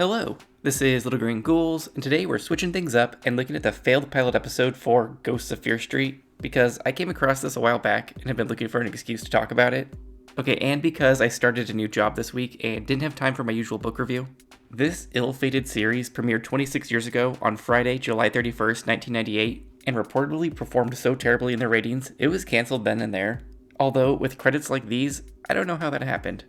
Hello, this is Little Green Ghouls, and today we're switching things up and looking at the failed pilot episode for Ghosts of Fear Street, because I came across this a while back and have been looking for an excuse to talk about it. Okay, and because I started a new job this week and didn't have time for my usual book review. This ill-fated series premiered 26 years ago on Friday, July 31st, 1998, and reportedly performed so terribly in the ratings, it was canceled then and there. Although, with credits like these, I don't know how that happened.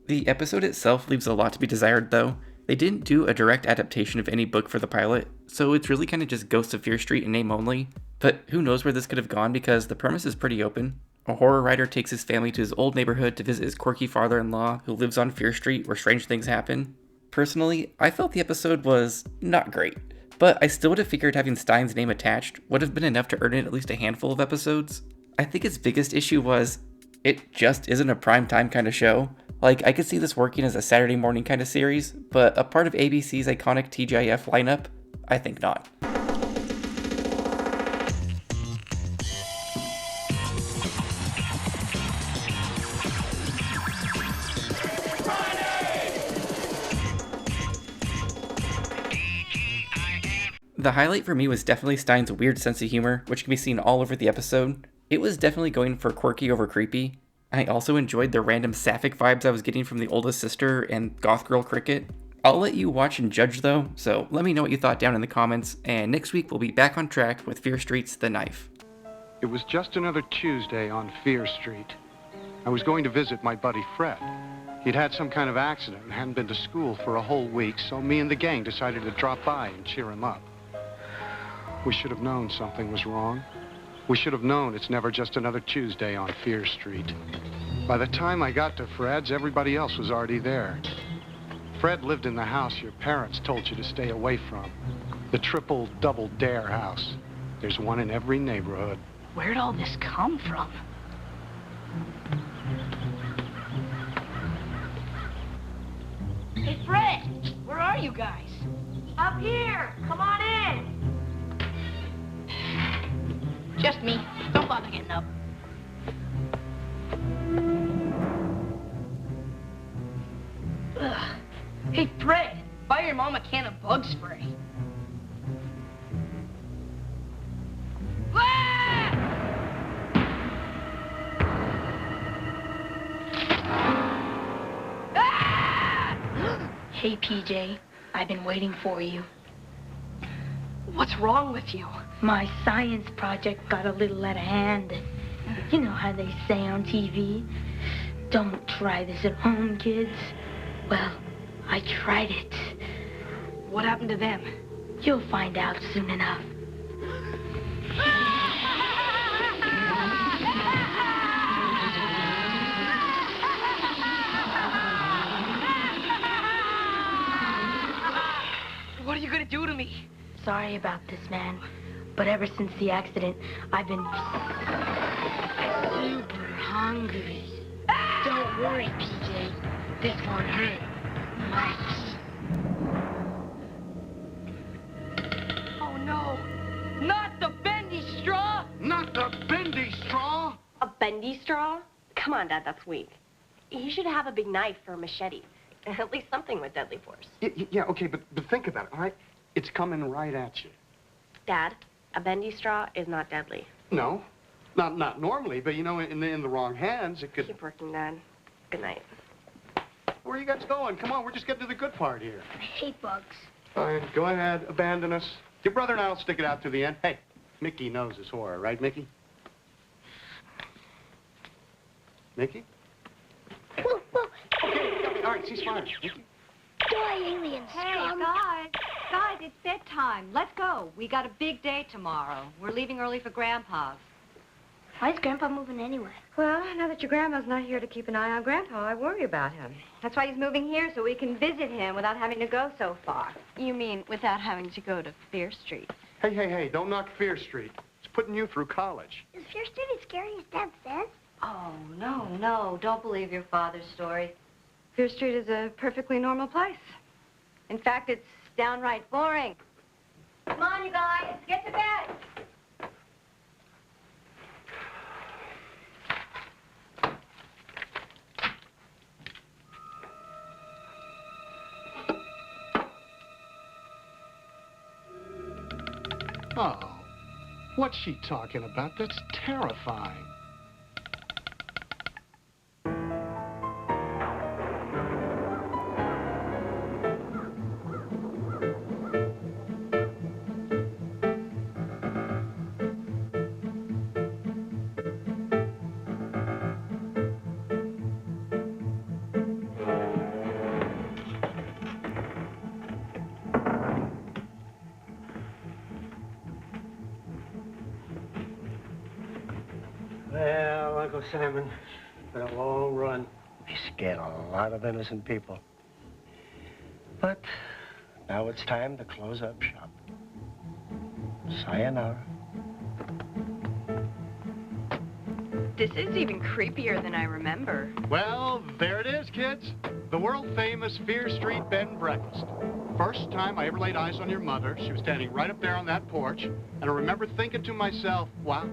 The episode itself leaves a lot to be desired, though. They didn't do a direct adaptation of any book for the pilot, so it's really kind of just Ghosts of Fear Street in name only. But who knows where this could have gone, because the premise is pretty open. A horror writer takes his family to his old neighborhood to visit his quirky father-in-law who lives on Fear Street where strange things happen. Personally, I felt the episode was not great, but I still would have figured having Stein's name attached would have been enough to earn it at least a handful of episodes. I think its biggest issue was, it just isn't a primetime kind of show. Like, I could see this working as a Saturday morning kind of series, but a part of ABC's iconic TGIF lineup? I think not. The highlight for me was definitely Stein's weird sense of humor, which can be seen all over the episode. It was definitely going for quirky over creepy. I also enjoyed the random sapphic vibes I was getting from the oldest sister and goth girl Cricket. I'll let you watch and judge though, so let me know what you thought down in the comments, and next week we'll be back on track with Fear Street's The Knife. It was just another Tuesday on Fear Street. I was going to visit my buddy Fred. He'd had some kind of accident and hadn't been to school for a whole week, so me and the gang decided to drop by and cheer him up. We should have known something was wrong. We should have known it's never just another Tuesday on Fear Street. By the time I got to Fred's, everybody else was already there. Fred lived in the house your parents told you to stay away from. The triple double dare house. There's one in every neighborhood. Where'd all this come from? Hey, Fred! Where are you guys? Up here! Come on in! Just me. Don't bother getting up. Ugh. Hey, Fred, buy your mom a can of bug spray. Ah! Ah! Hey, PJ, I've been waiting for you. What's wrong with you? My science project got a little out of hand. You know how they say on TV, don't try this at home, kids. Well, I tried it. What happened to them? You'll find out soon enough. What are you gonna do to me? Sorry about this, man. But ever since the accident, I've been super hungry. Don't worry, PJ. This won't hurt much. Oh, no. Not the bendy straw! Not the bendy straw! A bendy straw? Come on, Dad, that's weak. You should have a big knife or a machete. At least something with deadly force. Yeah, okay, but think about it, all right? It's coming right at you. Dad, a bendy straw is not deadly. No, not normally, but you know, in the wrong hands, it could... Keep working, Dad. Good night. Where are you guys going? Come on, we're just getting to the good part here. I hate bugs. Fine, go ahead, abandon us. Your brother and I'll stick it out to the end. Hey, Mickey knows his horror, right, Mickey? Mickey? Whoa, whoa. Okay, all right, cease fire. Mickey? Why aliens? Hey, guys, it's bedtime. Let's go. We got a big day tomorrow. We're leaving early for Grandpa's. Why is Grandpa moving anyway? Well, now that your grandma's not here to keep an eye on Grandpa, I worry about him. That's why he's moving here, so we can visit him without having to go so far. You mean without having to go to Fear Street? Hey, don't knock Fear Street. It's putting you through college. Is Fear Street as scary as Dad says? Oh, no. Don't believe your father's story. Fear Street is a perfectly normal place. In fact, it's downright boring. Come on, you guys. Get to bed. Oh, what's she talking about? That's terrifying. Well, Uncle Simon, it's been a long run. He scared a lot of innocent people. But now it's time to close up shop. Sayonara. This is even creepier than I remember. Well, there it is, kids. The world-famous Fear Street Bed and Breakfast. First time I ever laid eyes on your mother, she was standing right up there on that porch, and I remember thinking to myself, wow,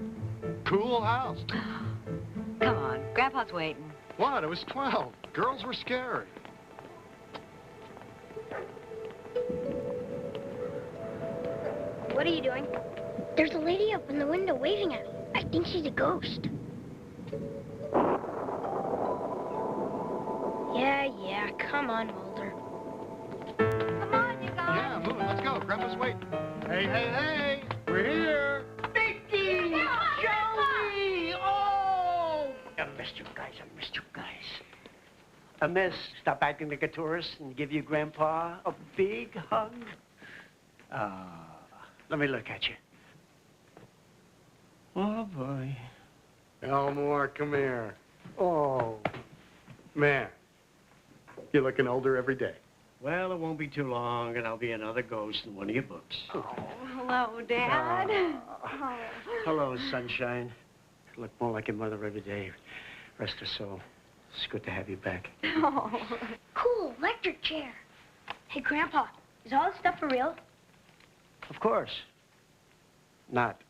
cool house. Come on. Grandpa's waiting. What? I was 12. Girls were scary. What are you doing? There's a lady up in the window waving at me. I think she's a ghost. Yeah, come on, Mulder. Come on, you guys. Yeah, moving. Let's go. Grandpa's waiting. Hey. We're here. Mickey! Joey! Oh! I missed you guys. Miss, stop acting like a tourist and give your grandpa a big hug. Let me look at you. Oh, boy. Elmore, come here. Oh. Man, you're looking older every day. Well, it won't be too long, and I'll be another ghost in one of your books. Oh, hello, Dad. Hello, sunshine. You look more like your mother every day. Rest her soul. It's good to have you back. Oh. Cool, electric chair. Hey, Grandpa, is all this stuff for real? Of course. Not.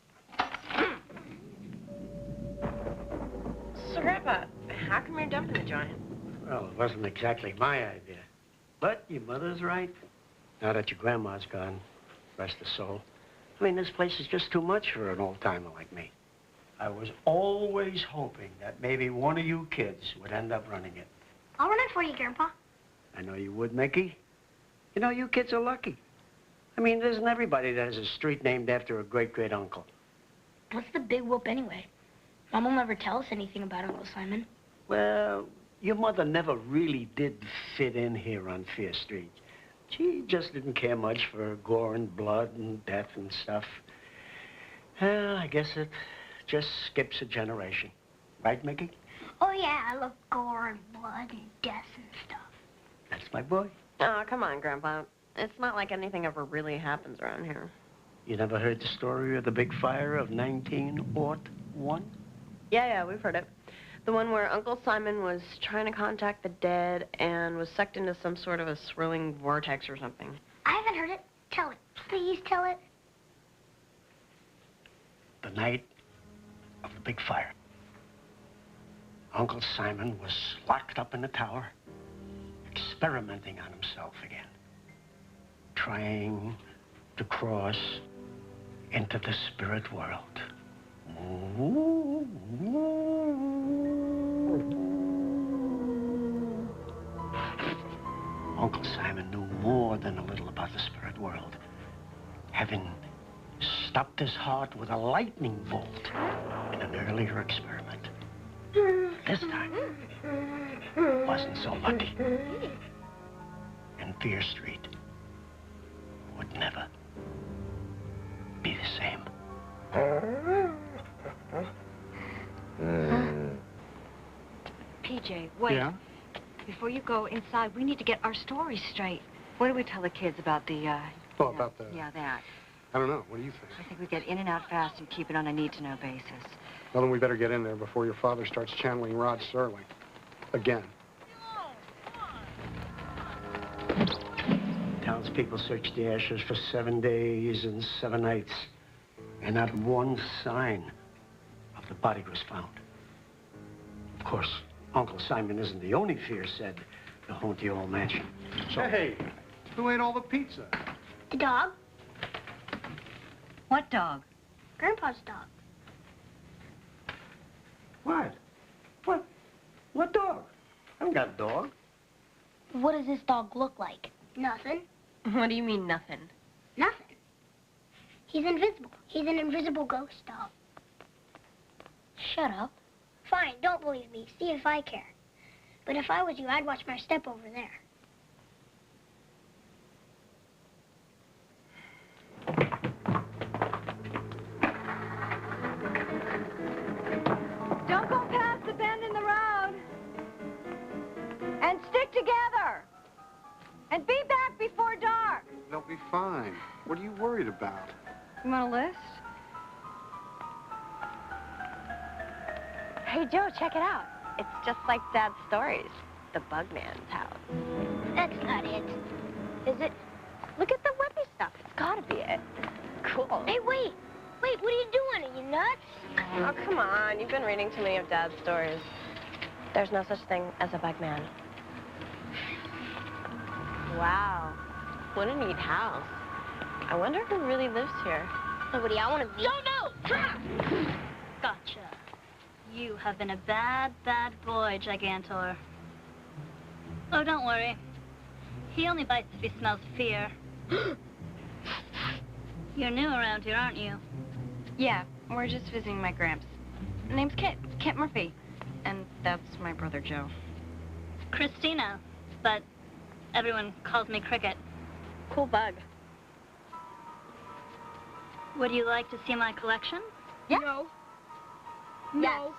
So, Grandpa, how come you're dumping the joint? Well, it wasn't exactly my idea. But your mother's right. Now that your grandma's gone, rest her soul. I mean, this place is just too much for an old-timer like me. I was always hoping that maybe one of you kids would end up running it. I'll run it for you, Grandpa. I know you would, Mickey. You know, you kids are lucky. I mean, there isn't everybody that has a street named after a great-great-uncle. What's the big whoop anyway? Mom will never tell us anything about Uncle Simon. Well, your mother never really did fit in here on Fear Street. She just didn't care much for gore and blood and death and stuff. Well, I guess it just skips a generation. Right, Mickey? Oh, yeah, I love gore and blood and death and stuff. That's my boy. Oh, come on, Grandpa. It's not like anything ever really happens around here. You never heard the story of the big fire of 1901? Yeah, we've heard it. The one where Uncle Simon was trying to contact the dead and was sucked into some sort of a swirling vortex or something. I haven't heard it. Tell it. Please tell it. The night of the big fire, Uncle Simon was locked up in the tower, experimenting on himself again, trying to cross into the spirit world. Uncle Simon knew more than a little about the spirit world, having stopped his heart with a lightning bolt in an earlier experiment. This time, wasn't so lucky. And Fear Street would never be the same. PJ, wait. Yeah? Before you go inside, we need to get our story straight. What do we tell the kids about the, Oh, about the... Yeah, that. I don't know. What do you think? I think we get in and out fast and keep it on a need-to-know basis. Well, then we better get in there before your father starts channeling Rod Serling. Again. Townspeople searched the ashes for 7 days and 7 nights, and not one sign of the body was found. Of course, Uncle Simon isn't the only fear said to haunt the old mansion. So, Hey, who ate all the pizza? The dog? What dog? Grandpa's dog. what? What dog? I haven't got a dog. What does this dog look like? Nothing. What do you mean, nothing? Nothing. He's invisible. He's an invisible ghost dog. Shut up. Fine, don't believe me. See if I care. But if I was you, I'd watch my step over there. Don't go past the bend in the road. And stick together. And be back before dark. They'll be fine. What are you worried about? You want a list? Hey, Joe, check it out. It's just like Dad's stories. The Bugman's house. That's not it. Is it? Look at the webby stuff. It's gotta be it. Cool. Hey, wait. Wait, what are you doing? Are you nuts? Oh, come on. You've been reading too many of Dad's stories. There's no such thing as a Bugman. Wow. What a neat house. I wonder who really lives here. Nobody I want to be. No! Gotcha. You have been a bad, bad boy, Gigantor. Oh, don't worry. He only bites if he smells fear. You're new around here, aren't you? Yeah, we're just visiting my Gramps. My name's Kit Murphy. And that's my brother, Joe. Christina, but everyone calls me Cricket. Cool bug. Would you like to see my collection? Yeah. No. Yes.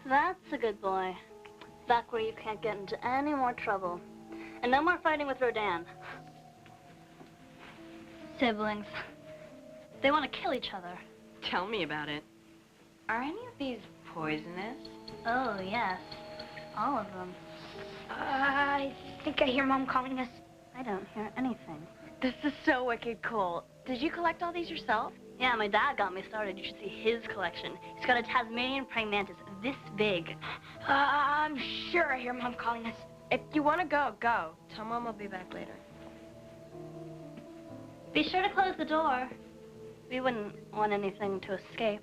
That's a good boy. Back where you can't get into any more trouble. And no more fighting with Rodan. Siblings. They want to kill each other. Tell me about it. Are any of these poisonous? Oh, yes. All of them. I think I hear Mom calling us. I don't hear anything. This is so wicked cool. Did you collect all these yourself? Yeah, my dad got me started. You should see his collection. He's got a Tasmanian praying mantis this big. I'm sure I hear Mom calling us. If you want to go, go. Tell Mom I'll be back later. Be sure to close the door. We wouldn't want anything to escape.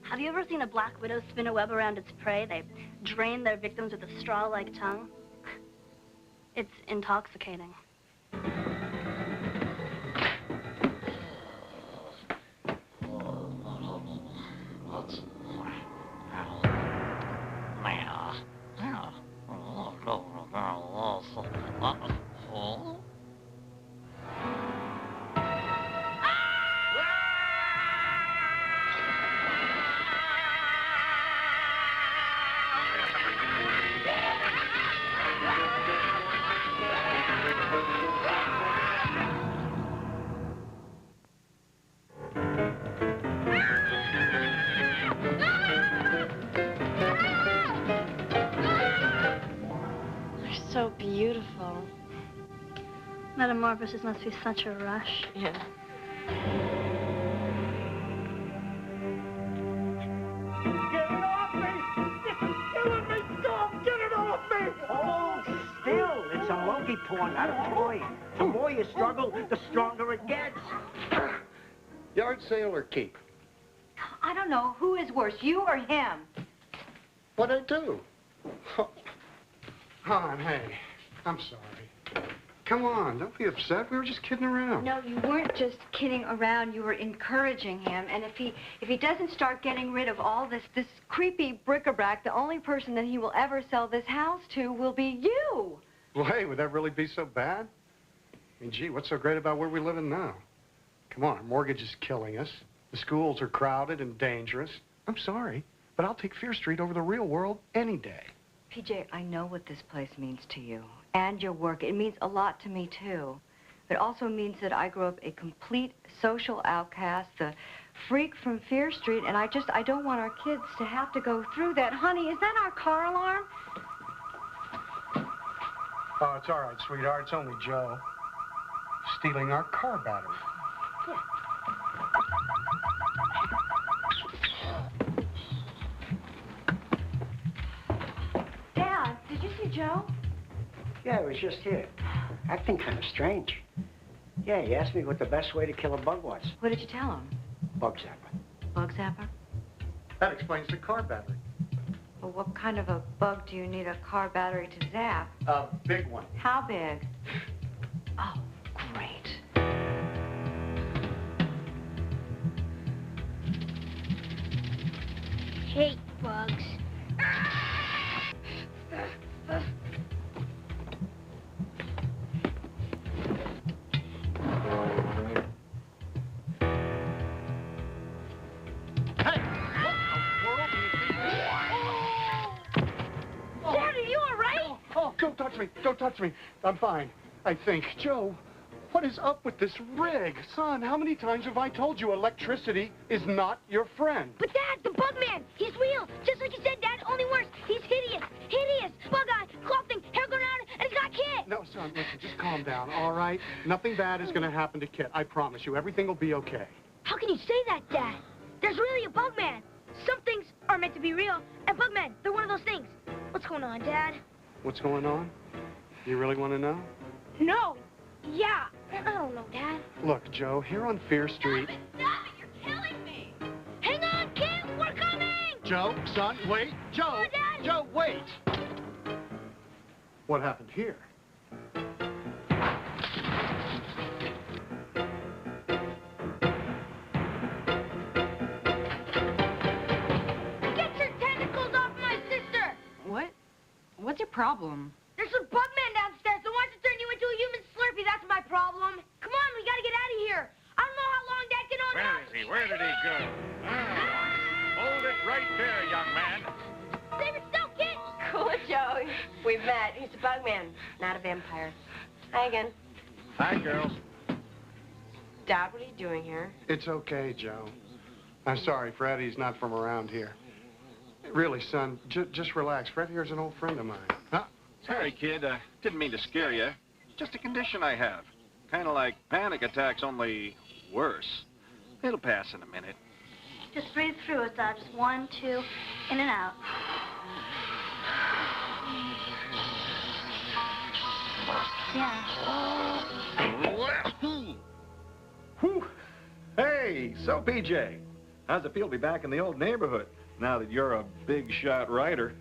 Have you ever seen a black widow spin a web around its prey? They drain their victims with a straw-like tongue. It's intoxicating. So beautiful. Metamorphosis must be such a rush. Yeah. Get it off me! This is killing me! Don't get it off me! Hold still. It's a monkey paw, not a toy. The more you struggle, the stronger it gets. Yard sale or keep? I don't know. Who is worse, you or him? What'd I do? Hon, hey, I'm sorry. Come on, don't be upset. We were just kidding around. No, you weren't just kidding around. You were encouraging him. And if he doesn't start getting rid of all this creepy bric-a-brac, the only person that he will ever sell this house to will be you. Well, hey, would that really be so bad? I mean, gee, what's so great about where we live in now? Come on, our mortgage is killing us. The schools are crowded and dangerous. I'm sorry, but I'll take Fear Street over the real world any day. PJ, I know what this place means to you and your work. It means a lot to me, too. It also means that I grew up a complete social outcast, the freak from Fear Street, and I don't want our kids to have to go through that. Honey, is that our car alarm? Oh, it's all right, sweetheart. It's only Joe. Stealing our car battery. Dad, did you see Joe? Yeah, he was just here. Acting kind of strange. Yeah, he asked me what the best way to kill a bug was. What did you tell him? Bug zapper. Bug zapper? That explains the car battery. Well, what kind of a bug do you need a car battery to zap? A big one. How big? Oh, great. Hate bugs. Dad, are you all right? Oh, don't touch me. Don't touch me. I'm fine, I think. Joe, what is up with this rig? Son, how many times have I told you electricity is not your friend? But Dad, the bug man, he's real. Just like you said, Dad, only worse. He's hideous. Hideous. Bug-eyed, coughing, hair going out, and he's got Kit. No, son, listen, just calm down, all right? Nothing bad is going to happen to Kit. I promise you. Everything will be okay. How can you say that, Dad? There's really a bug man. Some things are meant to be real, and bug men, they're one of those things. What's going on, Dad? What's going on? You really want to know? No. Yeah. I don't know, Dad. Look, Joe, here on Fear Street... Stop it! You're killing me! Hang on, Kit! We're coming! Joe, son, wait. Joe! Oh, Dad! Joe, wait! What happened here? Get your tentacles off my sister! What? What's your problem? There's some bug man downstairs that wants to turn you into a human Slurpee. That's my problem. Come on, we gotta get out of here. I don't know how long Dad can hold Where out. is he? Where did he go? Hold it right there, young man. Save it still, Kit! Cool, Joe. We've met. He's a bug man, not a vampire. Hi again. Hi, girls. Dad, what are you doing here? It's okay, Joe. I'm sorry, Freddie's not from around here. Really, son, just relax. Fred here's an old friend of mine. Huh? Sorry, kid. Didn't mean to scare you. Just a condition I have. Kind of like panic attacks, only worse. It'll pass in a minute. Just breathe through it, Dad. Just 1, 2, in and out. Yeah. Whew. Hey, so PJ, how's it feel to be back in the old neighborhood now that you're a big shot writer?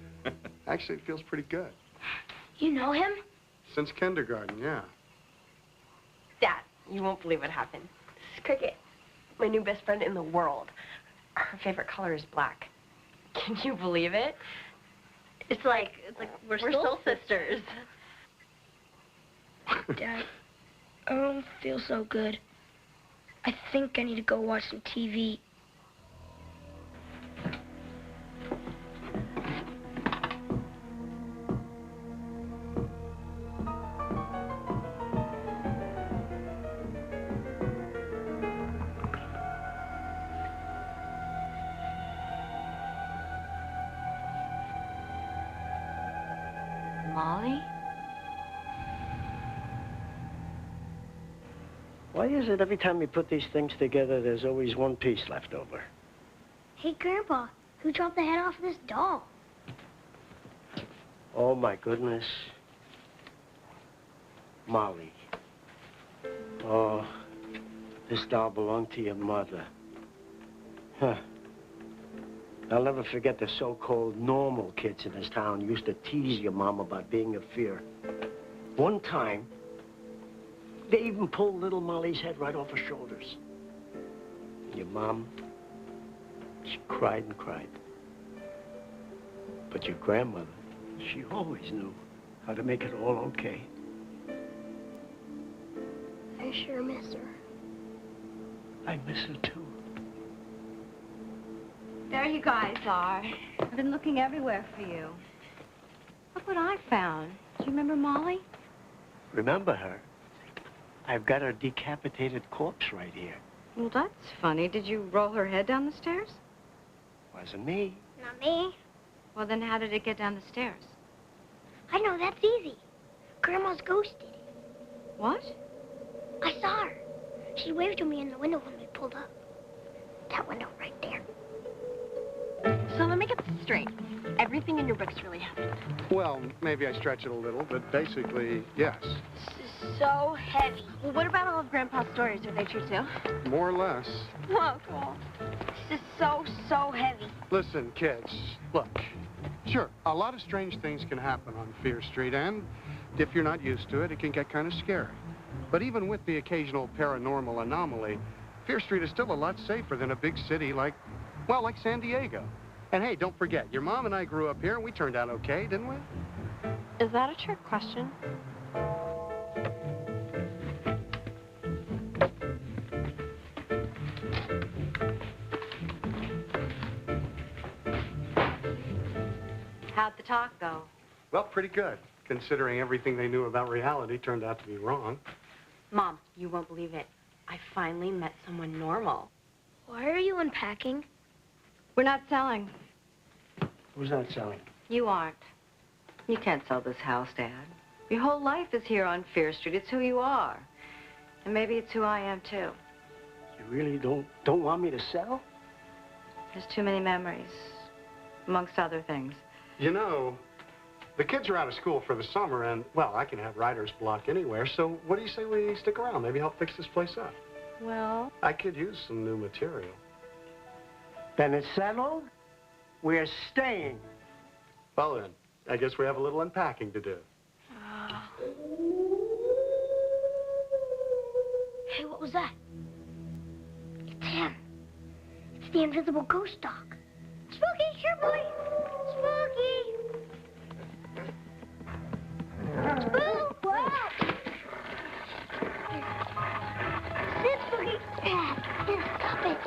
Actually, it feels pretty good. You know him? Since kindergarten, yeah. Dad, you won't believe what happened. This is Cricket, my new best friend in the world. Her favorite color is black. Can you believe it? It's like we're still sisters. Dad, I don't feel so good. I think I need to go watch some TV. Molly? Why is it every time we put these things together, there's always one piece left over? Hey, Grandpa, who chopped the head off of this doll? Oh, my goodness. Molly. Oh, this doll belonged to your mother. Huh. I'll never forget the so-called normal kids in this town used to tease your mom about being a fear. One time, they even pulled little Molly's head right off her shoulders. Your mom, she cried and cried. But your grandmother, she always knew how to make it all okay. I sure miss her. I miss her too. There you guys are. I've been looking everywhere for you. what I found. Do you remember Molly? Remember her? I've got her decapitated corpse right here. Well, that's funny. Did you roll her head down the stairs? Wasn't me. Not me. Well, then how did it get down the stairs? I know, that's easy. Grandma's ghost did it. What? I saw her. She waved to me in the window when we pulled up. That window right there. So let me get this straight. Everything in your books really happened. Well, maybe I stretch it a little, but basically, yes. This is so heavy. Well, what about all of Grandpa's stories? Are they true, too? More or less. Oh, cool. This is so heavy. Listen, kids, look. Sure, a lot of strange things can happen on Fear Street, and if you're not used to it, it can get kind of scary. But even with the occasional paranormal anomaly, Fear Street is still a lot safer than a big city like San Diego. And hey, don't forget, your mom and I grew up here and we turned out okay, didn't we? Is that a trick question? How'd the talk go? Well, pretty good, considering everything they knew about reality turned out to be wrong. Mom, you won't believe it. I finally met someone normal. Why are you unpacking? We're not selling. Who's not selling? You aren't. You can't sell this house, Dad. Your whole life is here on Fear Street. It's who you are. And maybe it's who I am, too. You really don't want me to sell? There's too many memories, amongst other things. You know, the kids are out of school for the summer, and, well, I can have writer's block anywhere, so what do you say we stick around? Maybe help fix this place up. Well, I could use some new material. Then it's settled. We're staying. Well, then, I guess we have a little unpacking to do. Hey, what was that? It's him. It's the invisible ghost dog. Spooky, here, boy. Spooky. Spook! Whoa! Sit, Spooky. Stop it.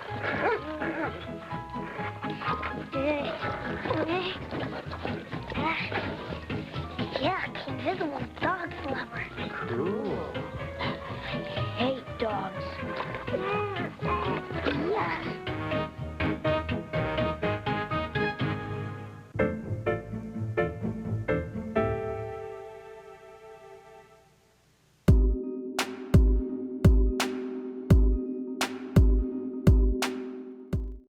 Yuck, invisible